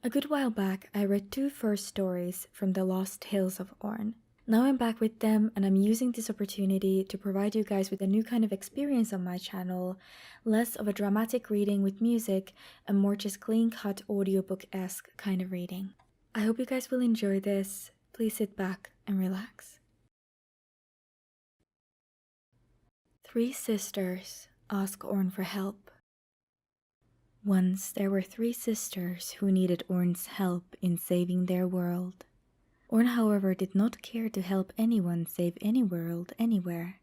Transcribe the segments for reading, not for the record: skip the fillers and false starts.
A good while back, I read 2 first stories from the Lost Tales of Ornn. Now I'm back with them, and I'm using this opportunity to provide you guys with a new kind of experience on my channel, less of a dramatic reading with music and more just clean-cut audiobook-esque kind of reading. I hope you guys will enjoy this. Please sit back and relax. 3 sisters ask Ornn for help. Once there were 3 sisters who needed Ornn's help in saving their world. Ornn, however, did not care to help anyone save any world anywhere.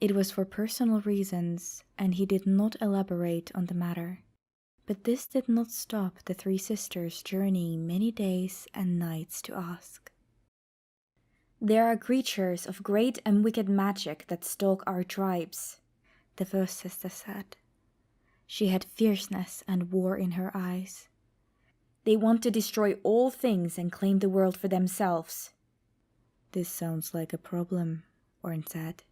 It was for personal reasons, and he did not elaborate on the matter. But this did not stop the 3 sisters journeying many days and nights to ask. "There are creatures of great and wicked magic that stalk our tribes," the first sister said. She had fierceness and war in her eyes. "They want to destroy all things and claim the world for themselves." "This sounds like a problem," Ornn said.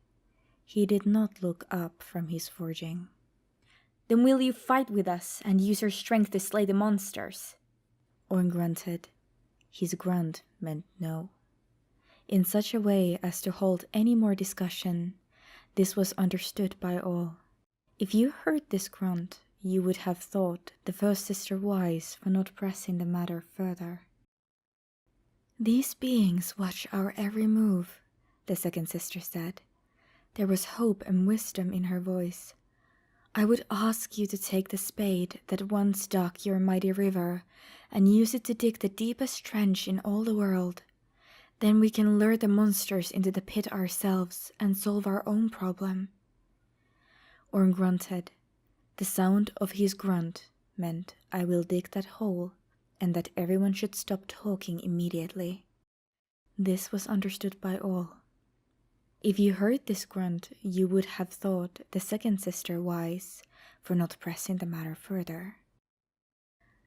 He did not look up from his forging. "Then will you fight with us and use your strength to slay the monsters?" Ornn grunted. His grunt meant no. In such a way as to hold any more discussion, this was understood by all. If you heard this grunt, you would have thought the first sister wise for not pressing the matter further. "These beings watch our every move," the second sister said. There was hope and wisdom in her voice. "I would ask you to take the spade that once dug your mighty river and use it to dig the deepest trench in all the world. Then we can lure the monsters into the pit ourselves and solve our own problem." Ornn grunted. The sound of his grunt meant "I will dig that hole," and that everyone should stop talking immediately. This was understood by all. If you heard this grunt, you would have thought the second sister wise for not pressing the matter further.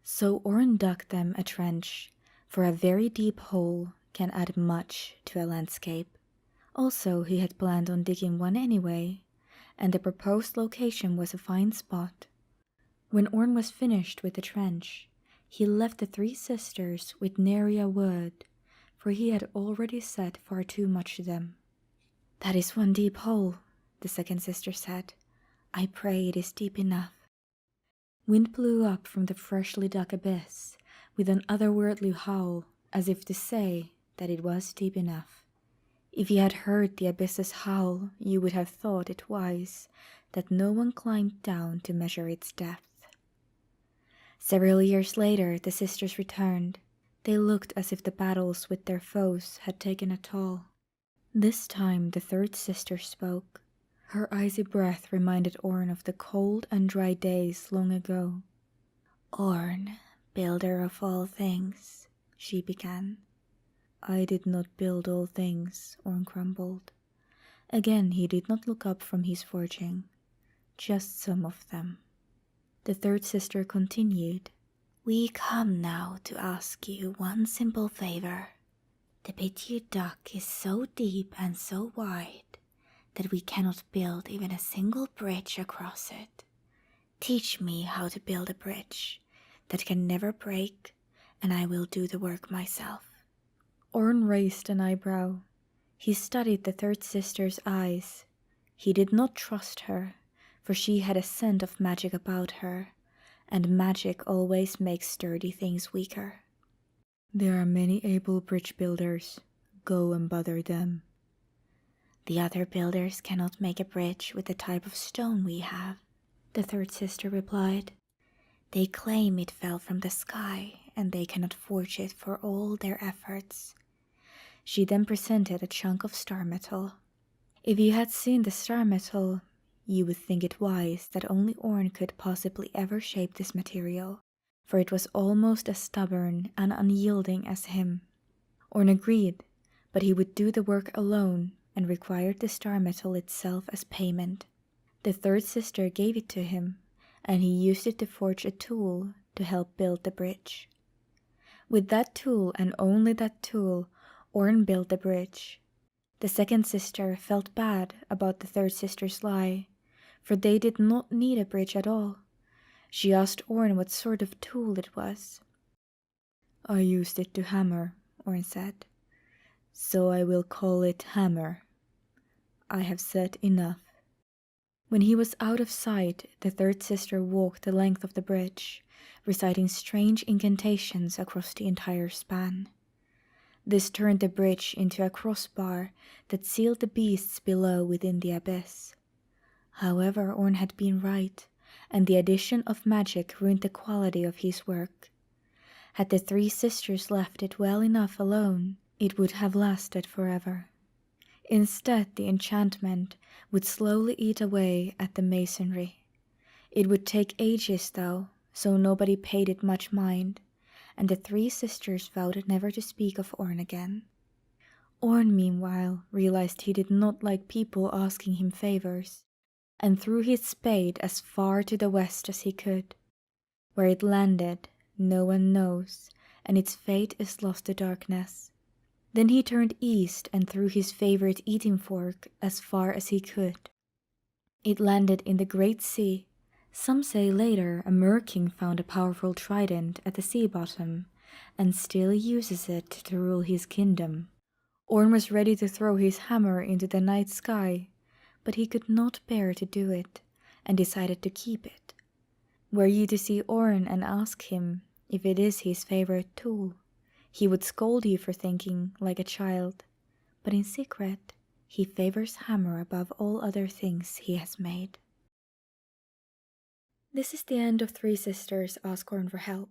So Ornn dug them a trench, for a very deep hole can add much to a landscape. Also, he had planned on digging one anyway, and the proposed location was a fine spot. When Ornn was finished with the trench, he left the 3 sisters with nary a word, for he had already said far too much to them. "That is one deep hole," the second sister said. "I pray it is deep enough." Wind blew up from the freshly dug abyss with an otherworldly howl, as if to say that it was deep enough. If you had heard the abyss's howl, you would have thought it wise that no one climbed down to measure its depth. Several years later, the sisters returned. They looked as if the battles with their foes had taken a toll. This time the third sister spoke. Her icy breath reminded Ornn of the cold and dry days long ago. "Ornn, builder of all things," she began. "I did not build all things," Ornn grumbled. Again he did not look up from his forging. "Just some of them." The third sister continued. "We come now to ask you one simple favor. The pit you dug is so deep and so wide that we cannot build even a single bridge across it. Teach me how to build a bridge that can never break, and I will do the work myself." Ornn raised an eyebrow. He studied the third sister's eyes. He did not trust her, for she had a scent of magic about her, and magic always makes sturdy things weaker. "There are many able bridge builders. Go and bother them." "The other builders cannot make a bridge with the type of stone we have," the third sister replied. "They claim it fell from the sky, and they cannot forge it for all their efforts." She then presented a chunk of star metal. If you had seen the star metal, you would think it wise that only Ornn could possibly ever shape this material, for it was almost as stubborn and unyielding as him. Ornn agreed, but he would do the work alone and required the star metal itself as payment. The third sister gave it to him, and he used it to forge a tool to help build the bridge. With that tool, and only that tool, Ornn built the bridge. The second sister felt bad about the third sister's lie, for they did not need a bridge at all. She asked Ornn what sort of tool it was. I used it to hammer, Ornn said. So I will call it hammer. I have said enough. When he was out of sight, the third sister walked the length of the bridge, reciting strange incantations across the entire span. This turned the bridge into a crossbar that sealed the beasts below within the abyss. However, Ornn had been right, and the addition of magic ruined the quality of his work. Had the three sisters left it well enough alone, it would have lasted forever. Instead, the enchantment would slowly eat away at the masonry. It would take ages, though, so nobody paid it much mind, and the three sisters vowed never to speak of Ornn again. Ornn, meanwhile, realized he did not like people asking him favors, and threw his spade as far to the west as he could. Where it landed, no one knows, and its fate is lost to darkness. Then he turned east and threw his favorite eating fork as far as he could. It landed in the great sea. Some say later a merking found a powerful trident at the sea bottom, and still uses it to rule his kingdom. Ornn was ready to throw his hammer into the night sky, but he could not bear to do it, and decided to keep it. Were you to see Ornn and ask him if it is his favorite tool, he would scold you for thinking like a child, but in secret he favors hammer above all other things he has made. This is the end of Three Sisters Ask Ornn for Help.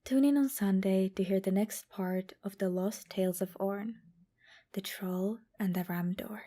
Tune in on Sunday to hear the next part of the Lost Tales of Ornn, the Troll and the Ram Door.